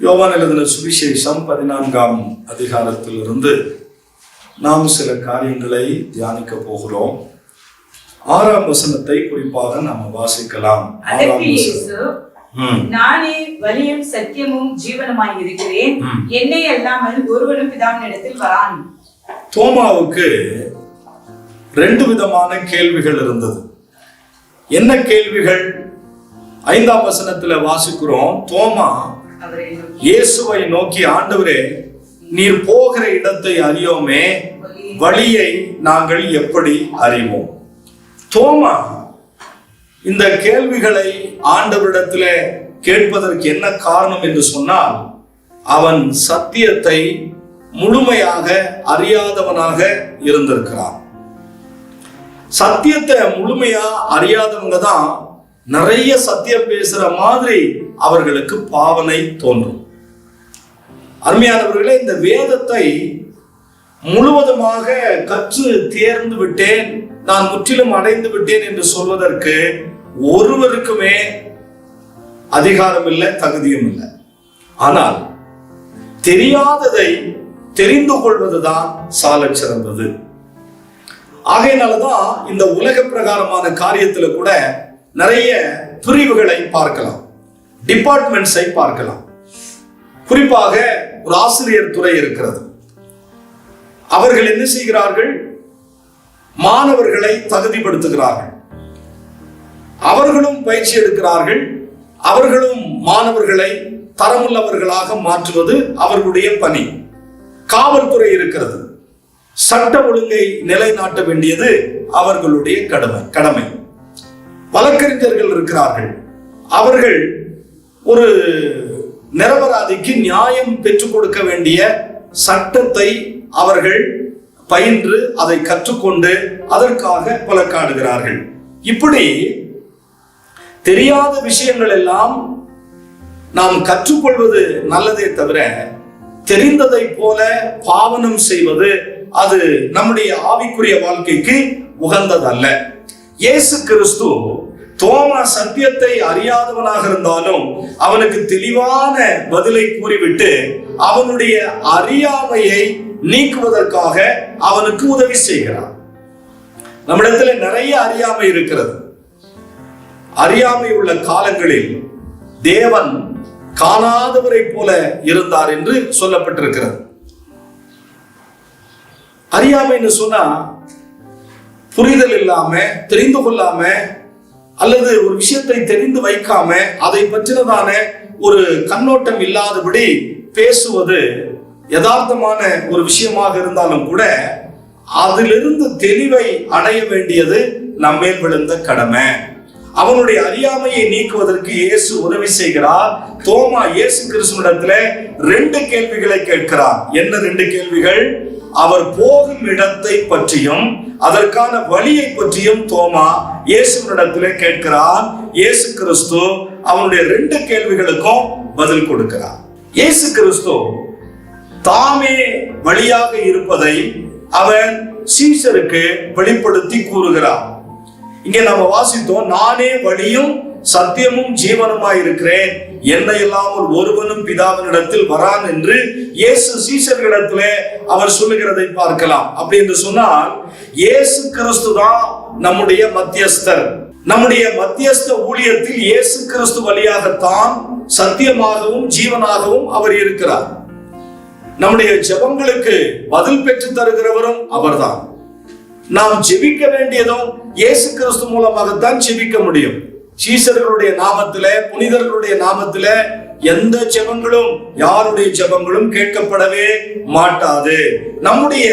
யோவான் எழுதின சுவிசேஷம் 14ஆம் அதிகாரத்திலிருந்து நாம் சில காரியங்களை தியானிக்க போகிறோம். 6ஆம் வசனத்தை குறிப்பாக நாம் வாசிக்கலாம். நானே வழியும் சத்தியமும் ஜீவனுமாய் இருக்கிறேன், என்னை அல்லாமல் ஒருவனும் பிதாவினிடத்தில் வரான். தோமாவுக்கு 2 விதமான கேள்விகள் இருந்தது. என்ன கேள்விகள்? 5ஆம் வசனத்துல வாசிக்கிறோம். தோமா இயேசுவை நோக்கி, ஆண்டவரே, நீர் போகிற இடத்தை அறியோமே, வழியை நாங்கள் எப்படி அறிவோம்? தோமா இந்த கேள்விகளை ஆண்டவரிடத்தில் கேட்பதற்கு என்ன காரணம் என்று சொன்னால், அவன் சத்தியத்தை முழுமையாக அறியாதவனாக இருந்திருக்கிறான். சத்தியத்தை முழுமையா அறியாதவங்க தான் நிறைய சத்தியம் பேசுற மாதிரி அவர்களுக்கு பாவனை தோன்றும். அருமையானவர்களே, இந்த வேதத்தை முழுவதுமாக கற்று தேர்ந்து விட்டேன், நான் முற்றிலும் அடைந்து விட்டேன் என்று சொல்வதற்கு ஒருவருக்குமே அதிகாரம் இல்லை, தகுதியும் இல்லை. ஆனால் தெரியாததை தெரிந்து கொள்வதுதான் சாலச் சிறந்தது. ஆகையினாலதான் இந்த உலக பிரகாரமான காரியத்துல கூட நிறைய பிரிவுகளை பார்க்கலாம், டிபார்ட்மெண்ட்ஸை பார்க்கலாம். குறிப்பாக ஒரு ஆசிரியர் துறை இருக்கிறது. அவர்கள் என்ன செய்கிறார்கள்? மாணவர்களை தகுதிப்படுத்துகிறார்கள். அவர்களும் பயிற்சி எடுக்கிறார்கள். அவர்களும் மாணவர்களை தரமுள்ளவர்களாக மாற்றுவது அவர்களுடைய பணி. காவல்துறை இருக்கிறது. சட்ட ஒழுங்கை நிலைநாட்ட வேண்டியது அவர்களுடைய கடமை. வழக்கறிஞர்கள் இருக்கிறார்கள். அவர்கள் ஒரு நிரபராதிக்கு நியாயம் பெற்றுக் கொடுக்க வேண்டிய சட்டத்தை அவர்கள் பயின்று அதை கற்றுக்கொண்டு அதற்காக வழக்காடுகிறார்கள். இப்படி தெரியாத விஷயங்கள் எல்லாம் நாம் கற்றுக்கொள்வது நல்லதே தவிர, தெரிந்ததை போல பாவனம் செய்வது அது நம்முடைய ஆவிக்குரிய வாழ்க்கைக்கு உகந்ததல்ல. இயேசு கிறிஸ்து தோமா சத்தியத்தை அறியாதவனாக இருந்தாலும் அவனுக்கு தெளிவான பதிலை கூறிவிட்டு அவனுடைய அறியாமையை நீக்குவதற்காக அவனுக்கு உதவி செய்கிறார். நம்மிடத்துல நிறைய அறியாமை இருக்கிறது. அறியாமை உள்ள காலங்களில் தேவன் காணாதவரை போல இருந்தார் என்று சொல்லப்பட்டிருக்கிறது. அறியாமைன்னு சொன்னா புரிதல் இல்லாம, தெரிந்து கொள்ளாம, அல்லது ஒரு விஷயத்தை தெரிந்து வைக்காம, அதை பற்றினதான ஒரு கண்ணோட்டம் இல்லாதபடி பேசுவது யதார்த்தமான ஒரு விஷயமாக இருந்தாலும் கூட அதிலிருந்து தெளிவை அடைய வேண்டியது நம்மேல் விழுந்த கடமை. அவனுடைய அறியாமையை நீக்குவதற்கு இயேசு உதவி செய்கிறார். தோமா இயேசு கிறிஸ்துவிடத்துல 2 கேள்விகளை கேட்கிறார். என்ன 2 கேள்விகள்? அவர் போகும் இடத்தை பற்றியும் அதற்கான வழியை பற்றியும் தோமா இயேசுவிடத்திலே கேட்கிறார். இயேசு கிறிஸ்து அவனுடைய 2 கேள்விகளுக்கும் பதில் கொடுக்கிறார். இயேசு கிறிஸ்து தாமே வழியாக இருப்பதை அவன் சீஷருக்கு வெளிப்படுத்தி கூறுகிறார். இங்கே நம்ம வாசித்தோம், நானே வழியும் சத்தியமும் ஜீவனுமாய் இருக்கிறேன், என்னை இல்லாமல் ஒருவனும் பிதாவினிடத்தில் வரான் என்று இயேசு சீஷர்களிடத்திலே அவர் சொல்லுகிறதை பார்க்கலாம். அப்படி என்று சொன்னால் இயேசு கிறிஸ்து தான் நம்முடைய மத்தியஸ்தர். நம்முடைய மத்தியஸ்த ஊழியத்தில் இயேசு கிறிஸ்து வழியாகத்தான் சத்தியமாகவும் ஜீவனாகவும் அவர் இருக்கிறார். நம்முடைய ஜெபங்களுக்கு பதில் பெற்று தருகிறவரும் அவர்தான். நாம் ஜெபிக்க வேண்டியதும் இயேசு கிறிஸ்து மூலமாகத்தான் ஜெபிக்க முடியும். சீஷர்களுடைய நாமத்திலே, புனிதர்களுடைய நாமத்திலே எந்த ஜெபங்களும், யாருடைய ஜெபங்களும் கேட்கப்படவே மாட்டாது. நம்முடைய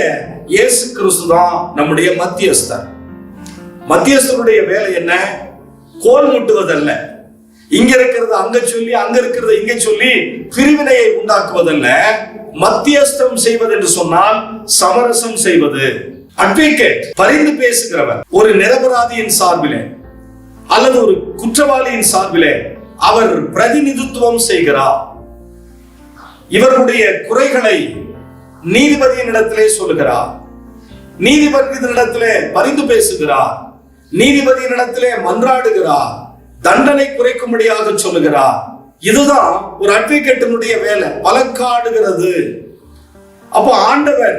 இயேசு கிறிஸ்து தான் நம்முடைய மத்தியஸ்தர். மத்தியஸ்தருடைய வேலை என்ன? கோல் முட்டுவதல்ல, இங்க இருக்கிறது அங்க சொல்லி, அங்க இருக்கிறது இங்க சொல்லி பிரிவினையை உண்டாக்குவதல்ல. மத்தியஸ்தம் செய்வது என்று சொன்னால் சமரசம் செய்வது. அட்வொகேட், பரிந்து பேசுகிறவர், ஒரு நிரபராதியின் சார்பிலே அல்லது ஒரு குற்றவாளியின் சார்பிலே அவர் பிரதிநிதித்துவம் செய்கிறார். இவர்களுடைய குறைகளை நீதிபதியின் இடத்திலே சொல்லுகிறார். நீதிபதியின் இடத்திலே பரிந்து பேசுகிறார். நீதிபதியின் இடத்திலே மன்றாடுகிறார். தண்டனை குறைக்கும்படியாக சொல்லுகிறார். இதுதான் ஒரு அட்வொகேட்டினுடைய வேலை, வழக்காடுகிறது. அப்போ ஆண்டவர்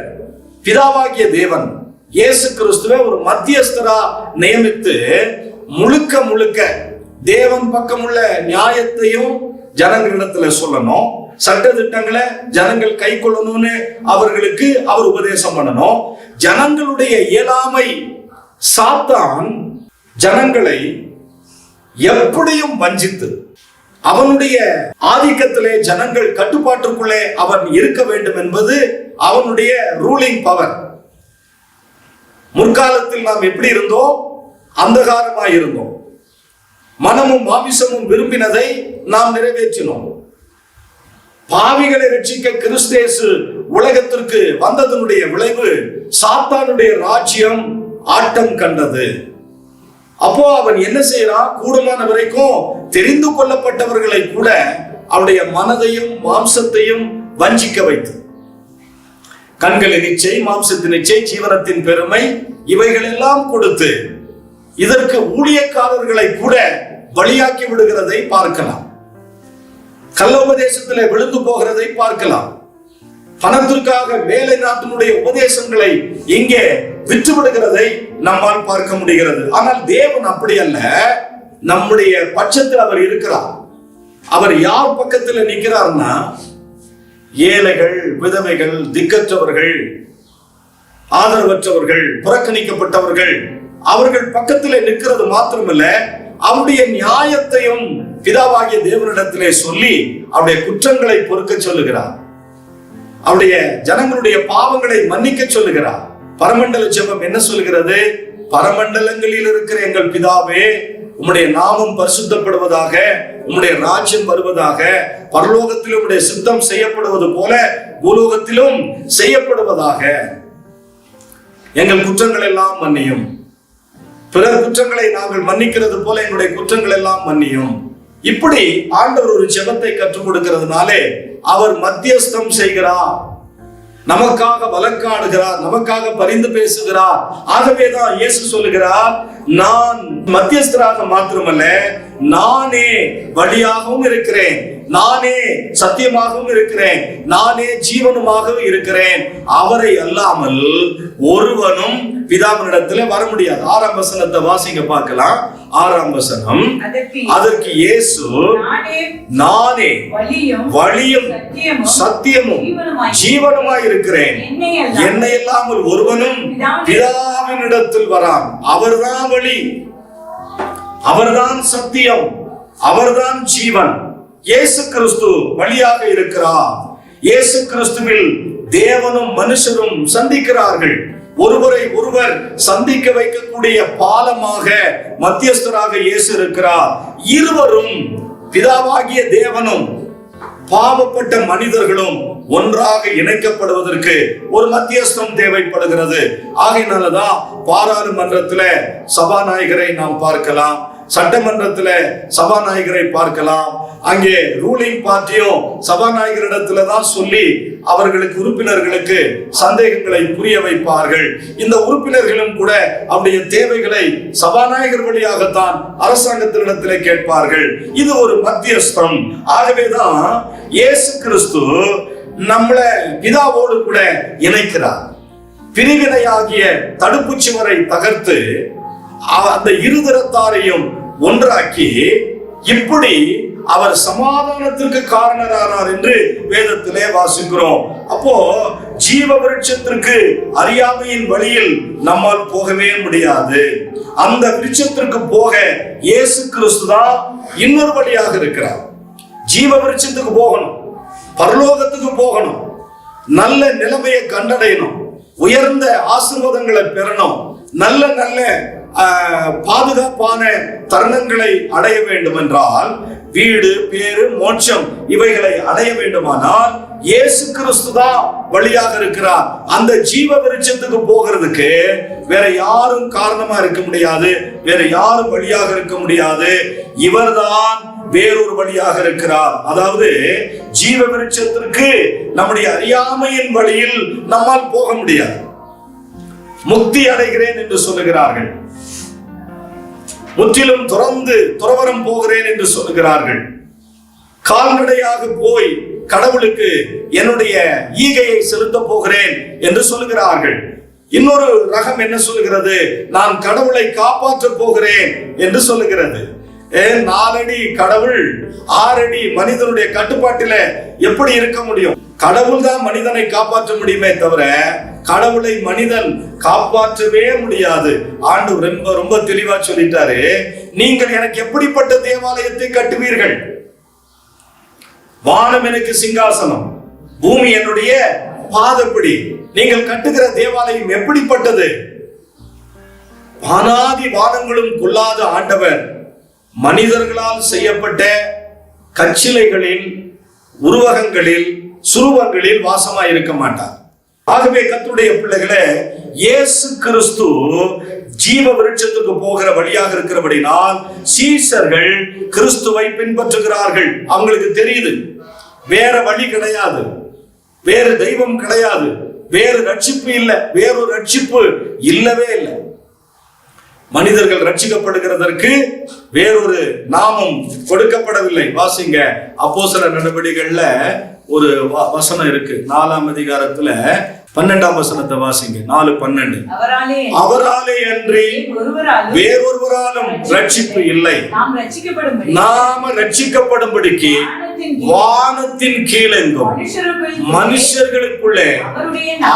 பிதாவாகிய தேவன் இயேசு கிறிஸ்துவை ஒரு மத்தியஸ்தரா நியமித்து முழுக்க முழுக்க தேவன் பக்கமுள்ள நியாயத்தையும் ஜனங்களிடத்துல சொல்லணும், சட்ட திட்டங்களை ஜனங்கள் கை கொள்ளணும்னு அவர்களுக்கு அவர் உபதேசம் பண்ணணும். ஜனங்களுடைய இயலாமை, சாத்தான் ஜனங்களை எப்படியும் வஞ்சித்து அவனுடைய ஆதிக்கத்திலே ஜனங்கள் கட்டுப்பாட்டுக்குள்ளே அவன் இருக்க வேண்டும் என்பது அவனுடைய ரூலிங் பவர். முற்காலத்தில் நாம் எப்படி இருந்தோம்? அந்தகாரமாய் இருந்தோம். மனமும் மாமிசமும் விரும்பினதை நாம் நிறைவேற்றினோம். பாவிகளை ரட்சிக்க கிறிஸ்து உலகத்திற்கு வந்ததனுடைய விளைவு சாத்தானுடைய ராஜ்யம் ஆட்டம் கண்டது. அப்போ அவன் என்ன செய்யறான்? கூடுமான வரைக்கும் தெரிந்து கொள்ளப்பட்டவர்களை கூட அவருடைய மனதையும் மாம்சத்தையும் வஞ்சிக்க வைத்து, கண்களின் இச்சை, மாம்சத்தின் இச்சை, ஜீவனத்தின் பெருமை, இவைகள் எல்லாம் கொடுத்து இதற்கு ஊழியக்காரர்களை கூட பலியாக்கி விடுகிறதை பார்க்கலாம். கள்ள உபதேசத்திலே விழுந்து போகிறதை பார்க்கலாம். பணத்திற்காக மேலை நாட்டினுடைய உபதேசங்களை இங்கே விற்று விடுகிறதை நம்மால் பார்க்க முடிகிறது. ஆனால் தேவன் அப்படி அல்ல. நம்முடைய பட்சத்தில் அவர் இருக்கிறார். அவர் யார் பக்கத்தில் நிற்கிறார்னா, ஏழைகள், விதவைகள், திக்கற்றவர்கள், ஆதரவற்றவர்கள், புறக்கணிக்கப்பட்டவர்கள், அவர்கள் பக்கத்திலே நிற்கிறது மாத்திரமல்ல, அவருடைய நியாயத்தையும் பிதாவாகிய தேவனிடத்திலே சொல்லி அவருடைய குற்றங்களை பொறுக்க சொல்லுகிறார். அவருடைய ஜனங்களுடைய பாவங்களை மன்னிக்க சொல்லுகிறார். பரமண்டல ஜெபம் என்ன சொல்கிறது? பரமண்டலங்களில் இருக்கிற எங்கள் பிதாவே, உம்முடைய நாமம் பரிசுத்தப்படுவதாக, உம்முடைய ராஜ்யம் வருவதாக, பரலோகத்திலும் உம்முடைய சித்தம் செய்யப்படுவது போல பூலோகத்திலும் செய்யப்படுவதாக. எங்கள் குற்றங்கள் எல்லாம் மன்னியும். பிறர் குற்றங்களை நாங்கள் மன்னிக்கிறது போல எங்களுடைய குற்றங்கள் எல்லாம் மன்னியும். இப்படி ஆண்டவர் ஒரு ஜெபத்தை கற்றுக் கொடுக்கிறதுனாலே அவர் மத்தியஸ்தம் செய்கிறார், நமக்காக வழக்காடுகிறார், நமக்காக பரிந்து பேசுகிறார். ஆகவேதான் இயேசு சொல்லுகிறார், நான் மத்தியஸ்தராக மாத்திரமல்ல, நானே வழியாகவும் இருக்கிறேன், நானே சத்தியமாகவும் இருக்கிறேன், நானே ஜீவனுமாகவும் இருக்கிறேன். அவரை அல்லாமல் ஒருவனும் பிதாவினிடத்தில் வர முடியாது. 6ஆம் வசனத்தை வாசிங்க பார்க்கலாம். 6ஆம் வசனம், அதற்கு இயேசு, நானே வழியும் சத்தியமும் ஜீவனுமாய் இருக்கிறேன், என்னை இல்லாமல் ஒருவனும் பிதாவினிடத்தில் வரான். அவர்தான் வழி, அவர்தான் சத்தியம், அவர்தான் ஜீவன். இயேசு கிறிஸ்து வழியாக இருக்கிறார். இயேசு கிறிஸ்துவில் தேவனும் மனுஷரும் சந்திக்கிறார்கள். ஒருவரை ஒருவர் சந்திக்க வைக்கக்கூடிய பாலமாக, மத்தியஸ்தராக இயேசு இருக்கிறார். இருவரும், பிதாவாகிய தேவனும் பாவப்பட்ட மனிதர்களும் ஒன்றாக இணைக்கப்படுவதற்கு ஒரு மத்தியஸ்தம் தேவைப்படுகிறது. ஆகையினாலதான் பாராளுமன்றத்தில் சபாநாயகரை நாம் பார்க்கலாம், சட்டமன்றத்துல சபாநாயகரை பார்க்கலாம். அங்கே ரூலிங் பார்ட்டியும் சபாநாயகரிடத்துல தான் சொல்லி அவர்களுக்கு, உறுப்பினர்களுக்கு சந்தேகங்களை புரிய வைப்பார்கள். இந்த உறுப்பினர்களும் கூட அவருடைய தேவைகளை சபாநாயகர் வழியாகத்தான் அரசாங்கத்தினிடத்திலே கேட்பார்கள். இது ஒரு மத்தியஸ்தம். ஆகவேதான் இயேசு கிறிஸ்து நம்மளை பிதாவோடு கூட இணைக்கிறார். பிரிவினையாகிய தடுப்பு சுவரை தகர்த்து அந்த இருதரத்தாரையும் ஒன்றாக்கி இப்படி அவர் சமாதானத்திற்கு காரணரானார் என்று வேதத்திலே வாசிக்கிறோம். அப்போ ஜீவ விருட்சத்திற்கு அறியாமையின் வழியில் நம்மால் போகவே முடியாது. அந்த விருட்சத்திற்கு போக இயேசு கிறிஸ்து தான் இன்னொரு வழியாக இருக்கிறார். ஜீவ விருட்சத்துக்கு போகணும், பரலோகத்துக்கு போகணும், நல்ல நிலைமையை கண்டடையணும், உயர்ந்த ஆசீர்வாதங்களை பெறணும், நல்ல நல்ல பாதுகாப்பான தருணங்களை அடைய வேண்டும் என்றால், வீடு, பேரு, மோட்சம் இவைகளை அடைய வேண்டுமானால் இயேசு கிறிஸ்து தான் வழியாக இருக்கிறார். அந்த ஜீவ விருட்சத்துக்கு போகிறதுக்கு வேற யாரும் காரணமா இருக்க முடியாது, வேற யாரும் வழியாக இருக்க முடியாது. இவர்தான் வேறொரு வழியாக இருக்கிறார். அதாவது ஜீவ விருட்சத்திற்கு நம்முடைய அறியாமையின் வழியில் நம்மால் போக முடியாது. முக்தி அடைகிறேன் என்று சொல்லுகிறார்கள், முற்றிலும் துறந்து துறவரம் போகிறேன் என்று சொல்லுகிறார்கள். கால்நடையாக போய் கடவுளுக்கு என்னுடைய ஈகையை செலுத்த போகிறேன் என்று சொல்லுகிறார்கள். இன்னொரு ரகம் என்ன சொல்லுகிறது? நான் கடவுளை காப்பாற்ற போகிறேன் என்று சொல்லுகிறது. 4 அடி கடவுள், 6 அடி மனிதனுடைய கட்டுப்பாட்டில எப்படி இருக்க முடியும்? கடவுள் தான் மனிதனை காப்பாற்ற முடியுமே தவிர கடவுளை மனிதன் காப்பாற்றவே முடியாது. ஆண்டவர் ரொம்ப ரொம்ப தெளிவா சொல்லிட்டாரு, நீங்கள் எனக்கு எப்படிப்பட்ட தேவாலயத்தை கட்டுவீர்கள்? வானம் எனக்கு சிங்காசனம், பூமி என்னுடைய பாதப்படி. நீங்கள் கட்டுகிற தேவாலயம் எப்படிப்பட்டது? வானாதி வானங்களும் கொள்ளாத ஆண்டவர் மனிதர்களால் செய்யப்பட்ட கச்சிலைகளில், உருவகங்களில், சுருவங்களில் வாசமாய் இருக்க மாட்டார். ஆகவே கர்த்தருடைய பிள்ளைகளே, இயேசு கிறிஸ்து ஜீவ விருட்சத்துக்கு போகிற வழியாக இருக்கிறபடினால் சீஷர்கள் கிறிஸ்துவை பின்பற்றுகிறார்கள். அவங்களுக்கு தெரியுது வேற வழி கிடையாது, வேறு தெய்வம் கிடையாது, வேறு ரட்சிப்பு இல்லை, வேறொரு ரட்சிப்பு இல்லவே இல்லை. மனிதர்கள் ரட்சிக்கப்படுகிறதற்கு வேறொரு நாமம் கொடுக்கப்படவில்லை. வாசிங்க, அப்போஸ்தலர் நடவடிக்கைகள்ல ஒரு வசனம் இருக்கு, 4ஆம் அதிகாரத்துல 12ஆம் வசனத்தை வாசிங்க. 4:12. அவராலே அன்றி வேறொருவராலும் ரட்சிப்பு இல்லை, நாம ரட்சிக்கப்படும்படிக்கு வானத்தின் கீழெங்கும் மனுஷர்களுக்குள்ளே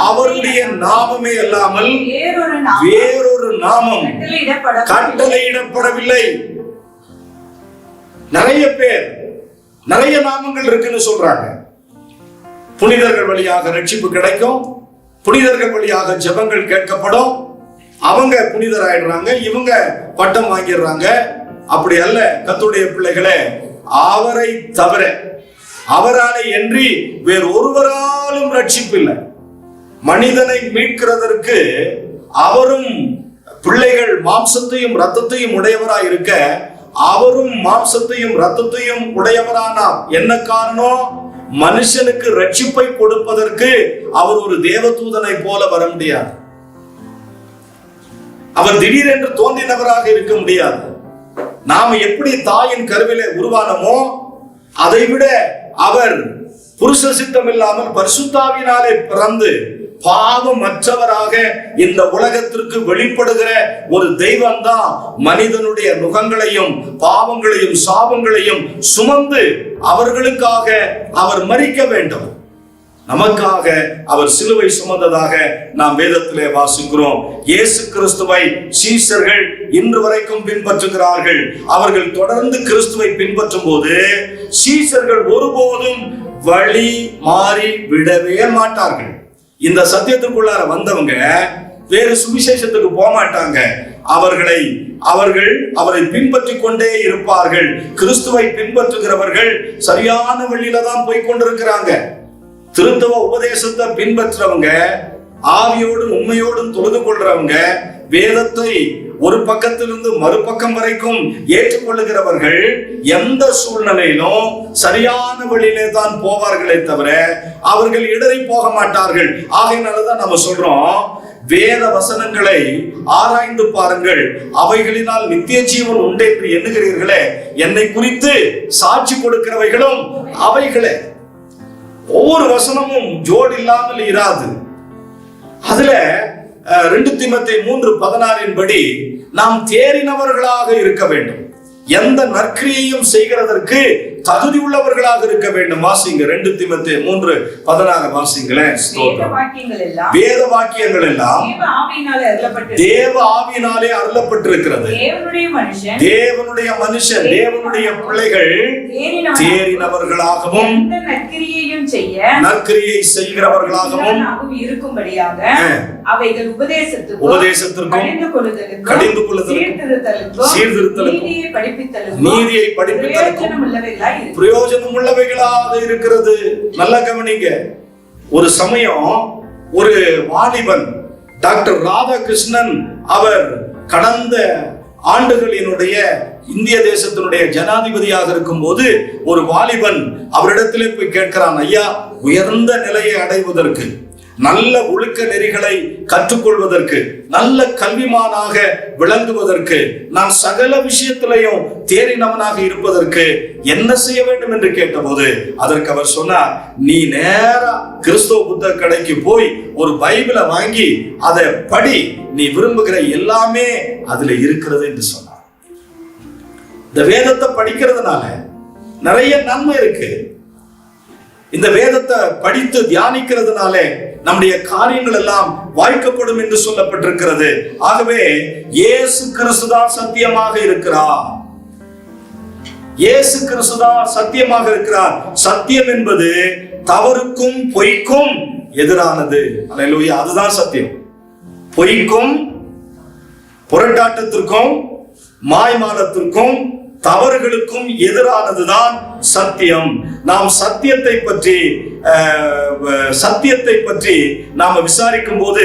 அவருடைய நாமமே அல்லாமல் வேறொரு நாமம் கட்டளையிடப்படவில்லை. நிறைய பேர் நிறைய நாமங்கள் இருக்குன்னு சொல்றாங்க. புனிதர்கள் வழியாக ரட்சிப்பு கிடைக்கும், புனிதர்கள் வழியாக ஜெபங்கள் கேட்கப்படும், அவங்க புனிதர் ஆயிடுறாங்க, இவங்க பட்டம் வாங்கிடுறாங்க. அப்படி அல்ல கர்த்தருடைய பிள்ளைகளே, அவரை தவிர, அவராலே அன்றி வேறு ஒருவராலும் ரட்சிப்பு இல்லை. மனிதனை மீட்கிறதற்கு அவரும் பிள்ளைகள் மாம்சத்தையும் இரத்தத்தையும் உடையவராய் இருக்க அவரும் மாம்சத்தையும் இரத்தத்தையும் உடையவரானார். என்ன காரணம்? மனுஷனுக்கு ரட்சிப்பை கொடுப்பதற்கு அவர் ஒரு தேவதூதனை போல வர முடியாது. அவர் திடீரென்று தோன்றினவராக இருக்க முடியாது. நாம் எப்படி தாயின் கருவிலே உருவானமோ அதைவிட அவர் புருஷ சித்தம் இல்லாமல் பரிசுத்தாவினாலே பிறந்து பாவமற்றவராக இந்த உலகத்திற்கு வெளிப்படுகிற ஒரு தெய்வம் தான் மனிதனுடைய நுகங்களையும் பாவங்களையும் சாபங்களையும் சுமந்து அவர்களுக்காக அவர் மரிக்க வேண்டும். நமக்காக அவர் சிலுவை சுமந்ததாக நாம் வேதத்திலே வாசிக்கிறோம். இயேசு கிறிஸ்துவை சீஷர்கள் இன்று வரைக்கும் பின்பற்றுகிறார்கள். அவர்கள் தொடர்ந்து கிறிஸ்துவை பின்பற்றும் போது சீஷர்கள் ஒருபோதும் வழி மாறி விடவே மாட்டார்கள். இந்த சத்தியத்துக்குள்ளார வந்தவங்க வேறு சுவிசேஷத்துக்கு போக மாட்டாங்க. அவர்கள் அவரை பின்பற்றி கொண்டே இருப்பார்கள். கிறிஸ்துவை பின்பற்றுகிறவர்கள் சரியான வழியில தான் போய் கொண்டிருக்கிறாங்க. திருத்துவ உபதேசத்தை பின்பற்றவங்க, ஆவியோடும் உண்மையோடும் தொழுது கொள்றவங்க, வேதத்தை ஒரு பக்கத்திலிருந்து மறுபக்கம் வரைக்கும் ஏற்றுக்கொள்ளுகிறவர்கள் எந்த சூழ்நிலையிலும் சரியான வழியிலே தான் போவார்களே தவிர அவர்கள் இடறி போக மாட்டார்கள். ஆகையினாலதான் நம்ம சொல்றோம், வேத வசனங்களை ஆராய்ந்து பாருங்கள், அவைகளினால் நித்திய ஜீவன் உண்டு என்று எண்ணுகிறீர்களே, என்னை குறித்து சாட்சி கொடுக்கிறவைகளும் அவைகளே. ஒவ்வொரு வசனமும் ஜோடு இல்லாமல் இராது. அதுல 2 தீமோத்தேயு 3:16 படி நாம் தேறினவர்களாக இருக்க வேண்டும். எந்த நற்கிரியையும் செய்கிறதற்கு தகுதி உள்ளவர்களாக இருக்க வேண்டும். வாசிங்க 2 தீமோத்தேயு 3:16 வாசிங்களேன். வேத வாக்கியங்கள் எல்லாம் தேவ ஆவியினாலே அருளப்பட்டிருக்கிறது. தேவனுடைய மனுஷன், தேவனுடைய பிள்ளைகள் தேறினவர்களாகவும் நற்கிரியை செய்கிறவர்களாகவும் இருக்கும்படியாக அவைகள் உபதேசத்திற்கும் கடிந்து கொள்ளுதலுக்கும் சீர்திருத்தலுக்கும் நீதியை படிப்பித்தலுக்கும் பிரயோஜனம் உள்ளவைகளாக இருக்கிறது. நல்லா கவனிங்க. ஒரு சமயம் ஒரு வாலிபன் டாக்டர் ராதாகிருஷ்ணன், அவர் கடந்த ஆண்டுகளினுடைய இந்திய தேசத்தினுடைய ஜனாதிபதியாக இருக்கும் போது ஒரு வாலிபன் அவரிடத்திலே போய் கேட்கிறான், ஐயா, உயர்ந்த நிலையை அடைவதற்கு நல்ல ஒழுக்க நெறிகளை கற்றுக்கொள்வதற்கு, நல்ல கல்விமானாக விளங்குவதற்கு, நான் சகல விஷயத்திலையும் தேறினவனாக இருப்பதற்கு என்ன செய்ய வேண்டும் என்று கேட்டபோது அதற்கு அவர் சொன்னார், நீ நேரா கிறிஸ்தவ புத்தக கடைக்கு போய் ஒரு பைபிளை வாங்கி அதை படி, நீ விரும்புகிற எல்லாமே அதுல இருக்கிறது என்று சொன்னார். இந்த வேதத்தை படிக்கிறதுனால நிறைய நன்மை இருக்கு. இந்த வேதத்தை படித்து தியானிக்கிறதுனால நம்முடைய காரியங்கள் எல்லாம் வாய்க்கப்படும் என்று சொல்லப்பட்டிருக்கிறது. ஆகவே இயேசு கிறிஸ்துதான் சத்தியமாக இருக்கிறார். இயேசு கிறிஸ்துதான் சத்தியமாக இருக்கிறார். சத்தியம் என்பது தவறுக்கும் பொய்க்கும் எதிரானது. அல்லேலூயா. அதுதான் சத்தியம். பொய்க்கும் புரட்டாட்டத்திற்கும் மாய்மாலத்திற்கும் தவறுகளுக்கும் எதிரானதுதான் சத்தியம். நாம் சத்தியத்தை பற்றி நாம விசாரிக்கும் போது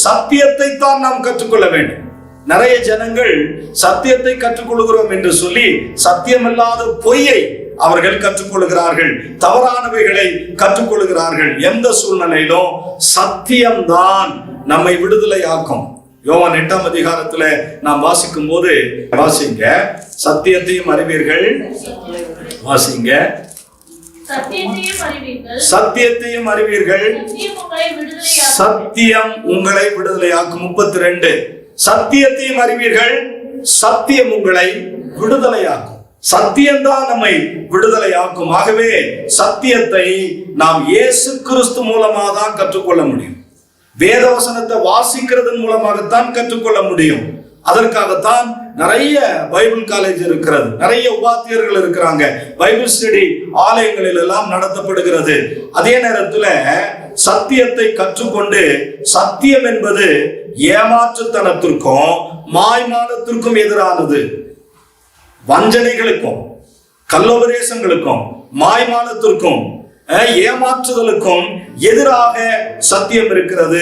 சத்தியத்தை தான் நாம் கற்றுக்கொள்ள வேண்டும். நிறைய ஜனங்கள் சத்தியத்தை கற்றுக்கொள்கிறோம் என்று சொல்லி சத்தியமில்லாத பொய்யை அவர்கள் கற்றுக்கொள்கிறார்கள், தவறானவைகளை கற்றுக்கொள்கிறார்கள். எந்த சூழ்நிலையிலும் சத்தியம்தான் நம்மை விடுதலையாக்கும். யோவான் 8ஆம் அதிகாரத்துல நாம் வாசிக்கும் போது வாசிங்க, சத்தியத்தையும் அறிவீர்கள், வாசிங்க, சத்தியத்தையும் அறிவீர்கள், சத்தியம் உங்களை விடுதலையாக்கும். 32, சத்தியத்தையும் அறிவீர்கள், சத்தியம் உங்களை விடுதலையாக்கும். சத்தியம்தான் நம்மை விடுதலையாக்கும். ஆகவே சத்தியத்தை நாம் இயேசு கிறிஸ்து மூலமாக தான் கற்றுக்கொள்ள முடியும். வேதவசனத்தை வாசிக்கிறதன் மூலமாகத்தான் கற்றுக்கொள்ள முடியும். அதற்காகத்தான் நிறைய பைபிள் காலேஜ் இருக்கிறது, நிறைய உபாத்தியர்கள் இருக்கிறாங்க, பைபிள் ஸ்டடி ஆலயங்களில் எல்லாம் நடத்தப்படுகிறது. அதே நேரத்தில் சத்தியத்தை கற்றுக்கொண்டு, சத்தியம் என்பது ஏமாற்றுத்தனத்திற்கும் மாய்மாலத்திற்கும் எதிரானது. வஞ்சனைகளுக்கும் கள்ளோபதேசங்களுக்கும் மாய்மாலத்திற்கும் ஏமாற்றுதலுக்கும் எதிராக சத்தியம் இருக்கிறது.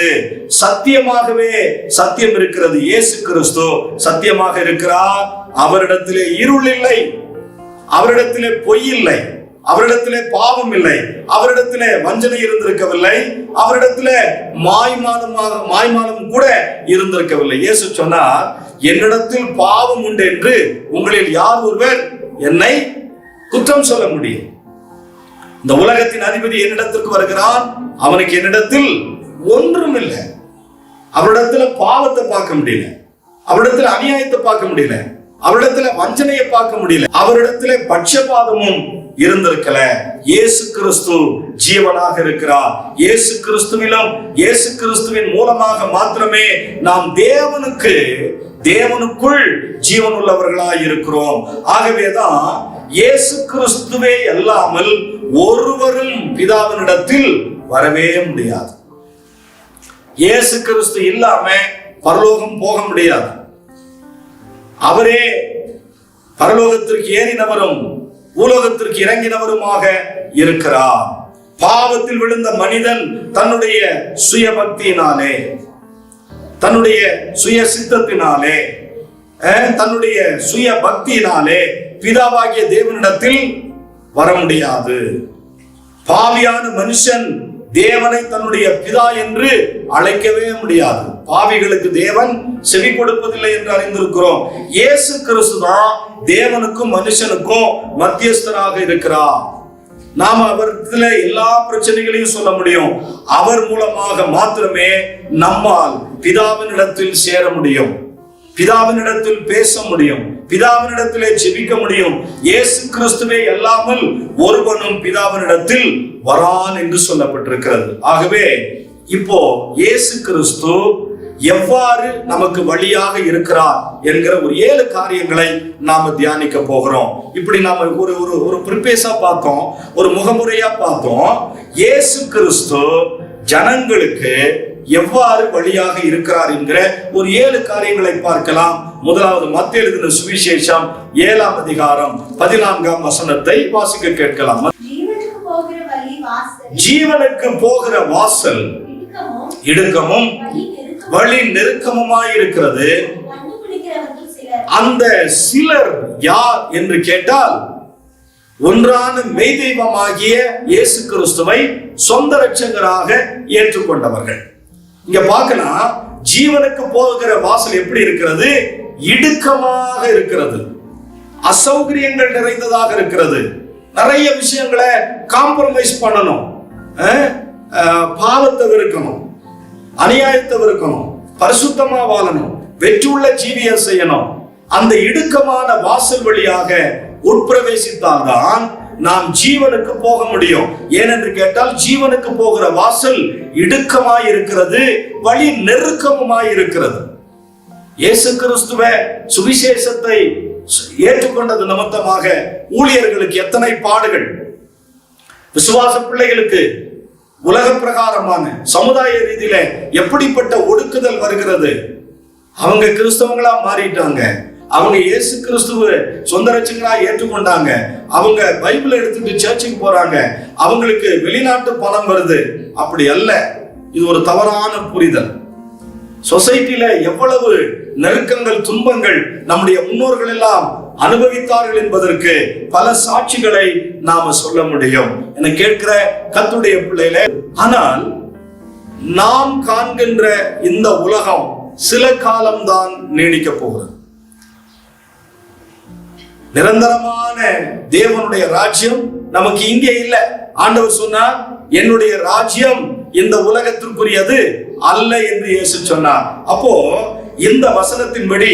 சத்தியமாகவே சத்தியம் இருக்கிறது. இயேசு கிறிஸ்து சத்தியமாக இருக்கிறார். அவரிடத்திலே இருள் இல்லை, அவரிடத்திலே பொய் இல்லை, அவரிடத்திலே பாவம் இல்லை, அவரிடத்திலே வஞ்சனை இருந்திருக்கவில்லை, அவரிடத்திலே மாய்மாலம் கூட இருந்திருக்கவில்லை. இயேசு சொன்னார், என்னிடத்தில் பாவம் உண்டு என்று உங்களில் யார் ஒருவர் என்னை குற்றம் சொல்ல முடியும்? இந்த உலகத்தின் அதிபதி என்னிடத்திற்கு வருகிறான், அவனுக்கு என்னிடத்தில் ஒன்றும் இல்லை. அவரிடத்துல பாவத்தை பார்க்க முடியல, அவரிடத்துல அநியாயத்தை பார்க்க முடியல, அவரிடத்துல வஞ்சனையை பார்க்க முடியல, அவரிடத்துல பட்சபாதமும் இருந்திருக்கல. இயேசு கிறிஸ்து ஜீவனாக இருக்கிறார். இயேசு கிறிஸ்துவிலும் இயேசு கிறிஸ்துவின் மூலமாக மாத்திரமே நாம் தேவனுக்குள் ஜீவன் உள்ளவர்களாய் இருக்கிறோம். ஆகவேதான் இயேசு கிறிஸ்துவே அல்லாமல் ஒருவரும் பிதாவினிடத்தில் வரவே முடியாது. இயேசு கிறிஸ்து இல்லாம பரலோகம் போக முடியாது. அவரே பரலோகத்திற்கு ஏறினவரும் பூலோகத்திற்கு இறங்கினவருமாக இருக்கிறார். பாவத்தில் விழுந்த மனிதன் தன்னுடைய சுய பக்தியினாலே, தன்னுடைய சுய சித்தத்தினாலே, தன்னுடைய சுய பக்தியினாலே பிதாவாகிய தேவனிடத்தில் வர முடியாது. பாவியான மனுஷன் தேவனை தன்னுடைய பிதா என்று அழைக்கவே முடியாது. பாவிகளுக்கு தேவன் செவி கொடுப்பதில்லை என்று அறிந்திருக்கிறோம். இயேசு கிறிஸ்து தான் தேவனுக்கும் மனுஷனுக்கும் மத்தியஸ்தராக இருக்கிறார். நாம் அவரிடத்துல எல்லா பிரச்சனைகளையும் சொல்ல முடியும். அவர் மூலமாக மாத்திரமே நம்மால் பிதாவினிடத்தில் சேர முடியும், பிதாவினிடத்தில் பேச முடியும், பிதாவினிடத்திலே ஜெபிக்க முடியும். இயேசு கிறிஸ்துவே அல்லாமல் ஒருவனும் பிதாவினிடத்தில் வரான் என்று சொல்லப்பட்டிருக்கிறது. ஆகவே இப்போ இயேசு கிறிஸ்து எவ்வாறு நமக்கு வழியாக இருக்கிறார் என்கிற ஒரு 7 காரியங்களை நாம தியானிக்க போகிறோம். இப்படி நாம ஒரு ப்ரிப்பேஸா பார்த்தோம், ஒரு முகமுறையா பார்த்தோம். இயேசு கிறிஸ்து ஜனங்களுக்கு எவ்வாறு வழியாக இருக்கிறார் என்கிற ஒரு 7 காரியங்களை பார்க்கலாம். முதலாவது மத்தேயு எழுதின சுவிசேஷம் 7ஆம் அதிகாரம் 14ஆம் வசனத்தை வாசிக்க கேட்கலாம். ஜீவனுக்கு போகிற வாசல் இடுக்கமும் வழி நெருக்கமுமாய் இருக்கிறது. அந்த சிலர் யார் என்று கேட்டால் ஒன்றான மெய் தெய்வமாகிய இயேசு கிறிஸ்துவை சொந்த இரட்சகராக ஏற்றுக்கொண்டவர்கள். இங்க பார்க்கலாம், ஜீவனுக்கு போகிற வாசல் எப்படி இருக்கிறது? இடுக்கமாக இருக்கிறது, அசௌகரியங்கள் நிறைந்ததாக இருக்கிறது. நிறைய விஷயங்களை காம்ப்ரமைஸ் பண்ணணும், பாவத்தை வெறுக்கணும், அநியாயத்தை வெறுக்கணும், பரிசுத்தமா வாழணும், வெற்றியுள்ள ஜீவியம் செய்யணும். அந்த இடுக்கமான வாசல் வழியாக உட்பிரவேசித்தால்தான் நாம் ஜீவனுக்கு போக முடியும். ஏனென்று கேட்டால், ஜீவனுக்கு போகிற வாசல் இடுக்கமாய் இருக்கிறது, வழி நெருக்கமாய் இருக்கிறது. இயேசு கிறிஸ்துவ சுவிசேஷத்தை ஏற்றுக்கொண்டது நிமித்தமாக ஊழியர்களுக்கு எத்தனை பாடுகள், விசுவாச பிள்ளைகளுக்கு உலக பிரகாரமான சமுதாய ரீதியில எப்படிப்பட்ட ஒடுக்குதல் வருகிறது. அவங்க கிறிஸ்தவங்களா மாறிட்டாங்க, அவங்க இயேசு கிறிஸ்துவ சொந்த ரட்சகரா ஏற்றுக்கொண்டாங்க, அவங்க பைபிள் எடுத்துட்டு சர்ச்சுக்கு போறாங்க, அவங்களுக்கு வெளிநாட்டு பணம் வருது. அப்படி அல்ல, இது ஒரு தவறான புரிதல். சொசைட்டில எவ்வளவு நெருக்கங்கள், துன்பங்கள் நம்முடைய முன்னோர்கள் எல்லாம் அனுபவித்தார்கள் என்பதற்கு பல சாட்சிகளை நாம சொல்ல முடியும். என கேட்கிற கர்த்தருடைய பிள்ளைகளே, ஆனால் நாம் காண்கின்ற இந்த உலகம் சில காலம்தான் நீடிக்க போகிறது. நிரந்தரமான தேவனுடைய ராஜ்யம் நமக்கு இங்கே இல்லை. ஆண்டவர் சொன்னார், என்னுடைய ராஜ்யம் இந்த உலகத்திற்குரியது அல்ல என்று இயேசு சொன்னார். அப்போ இந்த வசனத்தின்படி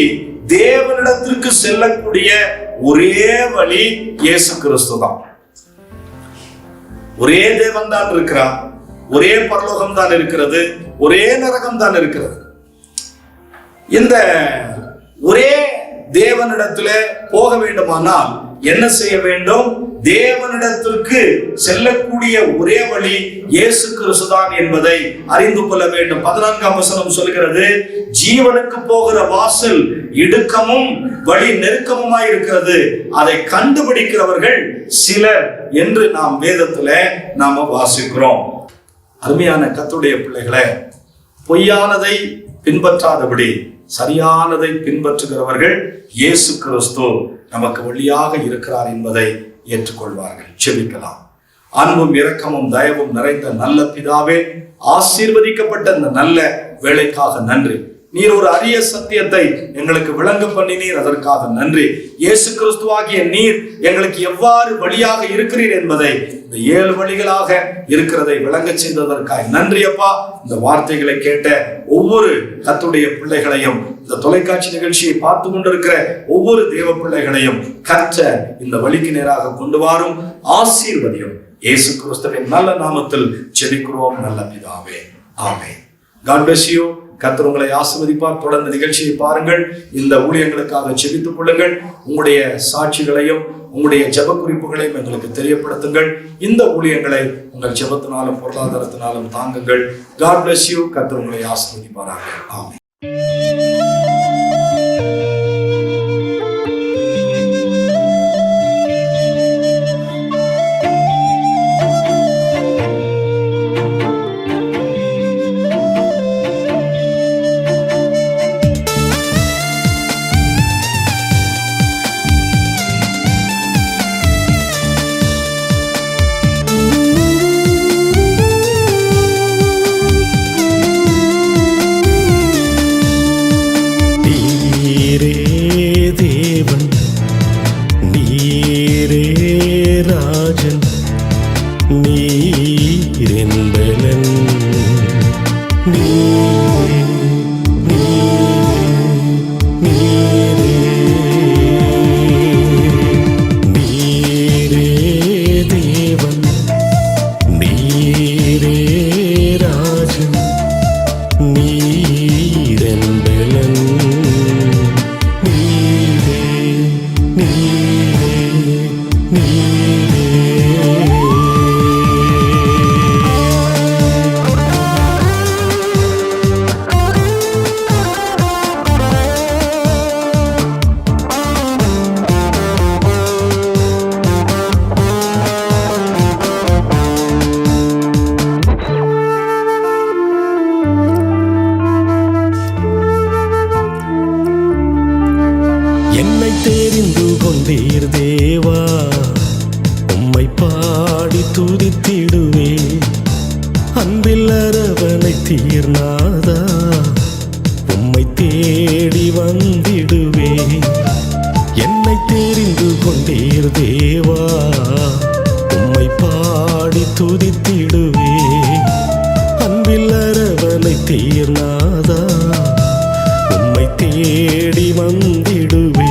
தேவனிடத்திற்கு செல்லக்கூடிய ஒரே வழி இயேசு கிறிஸ்து தான். ஒரே தேவன் தான் இருக்கிறார், ஒரே பரலோகம் தான் இருக்கிறது, ஒரே நரகம் தான் இருக்கிறது. இந்த ஒரே தேவனிடத்துல போக வேண்டுமானால் என்ன செய்ய வேண்டும்? தேவனிடத்திற்கு செல்லக்கூடிய ஒரே வழி இயேசு கிறிஸ்துதான் என்பதை அறிந்து கொள்ள வேண்டும். 14ஆம் வசனம் சொல்கிறது, ஜீவனுக்கு போகிற வாசல் இடுக்கமும் வழி நெருக்கமுமாய் இருக்கிறது, அதை கண்டுபிடிக்கிறவர்கள் சிலர் என்று நாம் வேதத்துல நாம வாசிக்கிறோம். அருமையான கர்த்தருடைய பிள்ளைகளே, பொய்யானதை பின்பற்றாதபடி சரியானதை பின்பற்றுகிறவர்கள் இயேசு கிறிஸ்து நமக்கு வழியாக இருக்கிறார் என்பதை ஏற்றுக்கொள்வார்கள். செபிக்கலாம். அன்பும் இரக்கமும் தயவும் நிறைந்த நல்ல பிதாவே, ஆசீர்வதிக்கப்பட்ட இந்த நல்ல வேலைக்காக நன்றி. நீர் ஒரு அரிய சத்தியத்தை எங்களுக்கு விளங்க பண்ணினீர், அதற்காக நன்றி. இயேசு கிறிஸ்துவாகிய நீர் எங்களுக்கு எவ்வாறு வழியாக இருக்கிறீர் என்பதை, இந்த 7 வழிகளாக இருக்கிறதை விளங்க செய்ததற்காக நன்றி அப்பா. இந்த வார்த்தைகளை கேட்ட ஒவ்வொரு கர்த்தருடைய பிள்ளைகளையும், இந்த தொலைக்காட்சி நிகழ்ச்சியை பார்த்து கொண்டிருக்கிற ஒவ்வொரு தேவ பிள்ளைகளையும் கர்த்தர் இந்த வழிக்கு நேராக கொண்டு வாரும், ஆசீர்வதியும். இயேசு கிறிஸ்துவின் நல்ல நாமத்தில் ஜெபிக்கிறோம் நல்ல பிதாவே, ஆமென். God bless you. கர்த்தர் உங்களை ஆசீர்வதிப்பார். தொடர்ந்து நிகழ்ச்சியை பாருங்கள், இந்த ஊழியங்களுக்காக ஜெபித்துக் கொள்ளுங்கள். உங்களுடைய சாட்சிகளையும் உங்களுடைய ஜெப குறிப்புகளையும் எங்களுக்கு தெரியப்படுத்துங்கள். இந்த ஊழியங்களை உங்கள் ஜெபத்தினாலும் பொருளாதாரத்தினாலும் தாங்குங்கள். God bless you. கர்த்தர் உங்களை ஆசீர்வதிப்பாராக. ஆமென். உம்மை பாடி துதித்திடுவே. அன்பில் அரவணை தீர்நாதா, உம்மை தேடி வந்திடுவே. என்னை தெரிந்து கொண்டீர் தேவா, உம்மை பாடி துதித்திடுவே. அன்பில் அரவணை தீர்நாதா, உம்மை தேடி வந்திடுவே.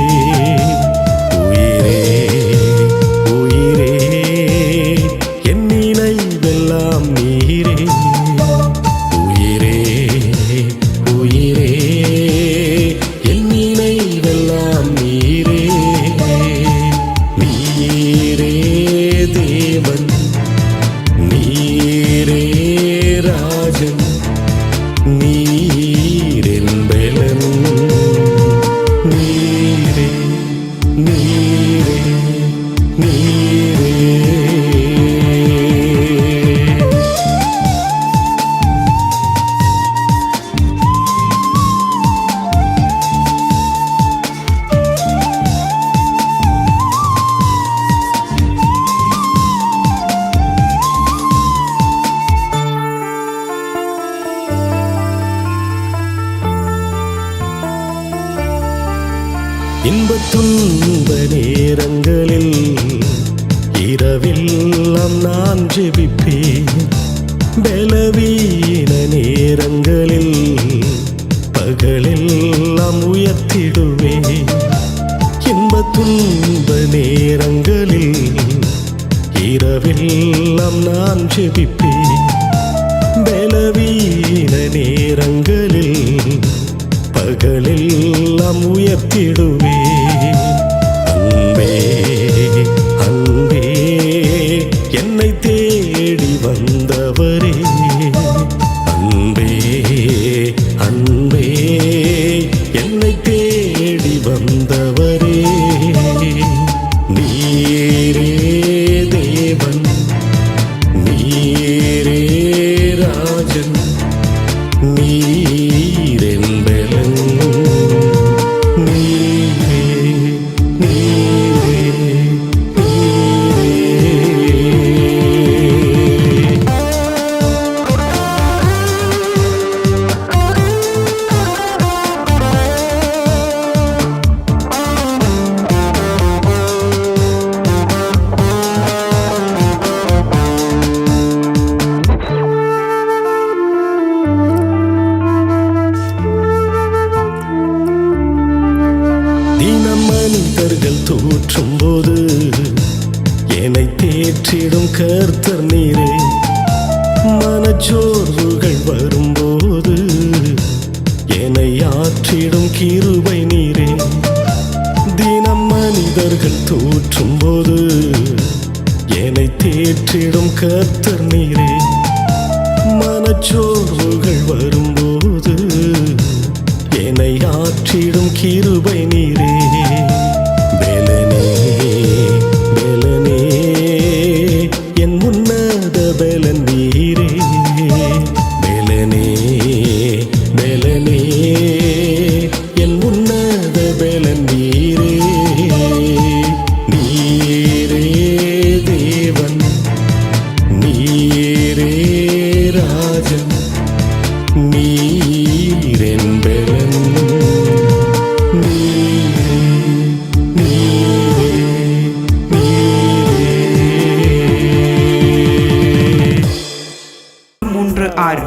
உயிரே உயிரே என் நினைவெல்லாம் நீரே. உயிரே உயிரே என் நினைவெல்லாம் நீரே. நீரே தேவன், நீரே ராஜன், நீரென் பலன். நீரே நீரே நீரே. இன்பத் துன்ப நேரங்களில் இரவெல்லாம் நான் ஜெபிப்பேன். பலவீன நேரங்களில் பகலெல்லாம் உயர்த்திடுவேன். இன்பத் துன்ப நேரங்களில் இரவெல்லாம் நான் ஜெபிப்பேன். பலவீன நேரங்களில் பகலெல்லாம் உயர்த்திடுவே. அன்பே அன்பே என்னை தேடி வந்தவரே. அன்பே அன்பே என்னை தேடி வந்தவரே. நீரே தேவன், நீரே ராஜன், நீரென் பலன். நீரே நீரே நீரே. தினம் மனிதர்கள் தூற்றும் போது என்னை தேற்றிடும் கர்த்தர் நீரே. மனச்சோர்வுகள் வரும்போது என்னை ஆற்றிடும் கிருபை நீரே. தினம் மனிதர்கள் தூற்றும் போது என்னை தேற்றிடும் கர்த்தர் நீரே. மனச்சோர்வுகள் வரும்போது என்னை ஆற்றிடும் கிருபை நீரே. பெலனே பெலனே என் உன்னத பெலன் நீரே. பெலனே பெலனே என் உன்னத பெலன் நீரே. நீரே தேவன், நீரே ராஜன், நீரென் பலன். நீரே நீரே நீரே. 3:6.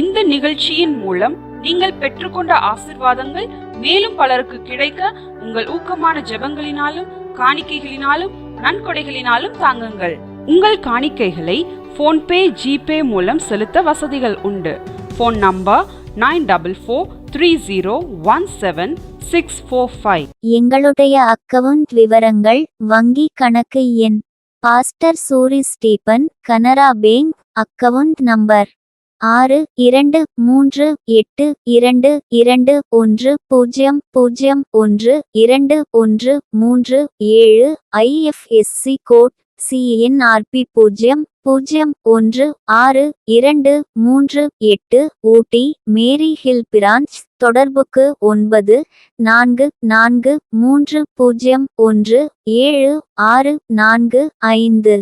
இந்த நிகழ்ச்சியின் மூலம் நீங்கள் பெற்றுக்கொண்ட ஆசீர்வாதங்கள் மேலும் பலருக்கு கிடைக்க உங்கள் ஊக்கமான ஜெபங்களினாலும் காணிக்கைகளினாலும் நன்கொடைகளினாலும் தாங்குங்கள். உங்கள் காணிக்கைகளை போன்பே, ஜிபே மூலம் செலுத்த வசதிகள் உண்டு. Phone number 9430176645. எங்களுடைய அக்கவுண்ட் விவரங்கள்: வங்கி கணக்கு எண் pastor Suri Stephen, Canara bank. Account number 623821012137. IFSC code CNRP 0016238. Ooty Mary hill branch. தொடர்புக்கு 9443017645.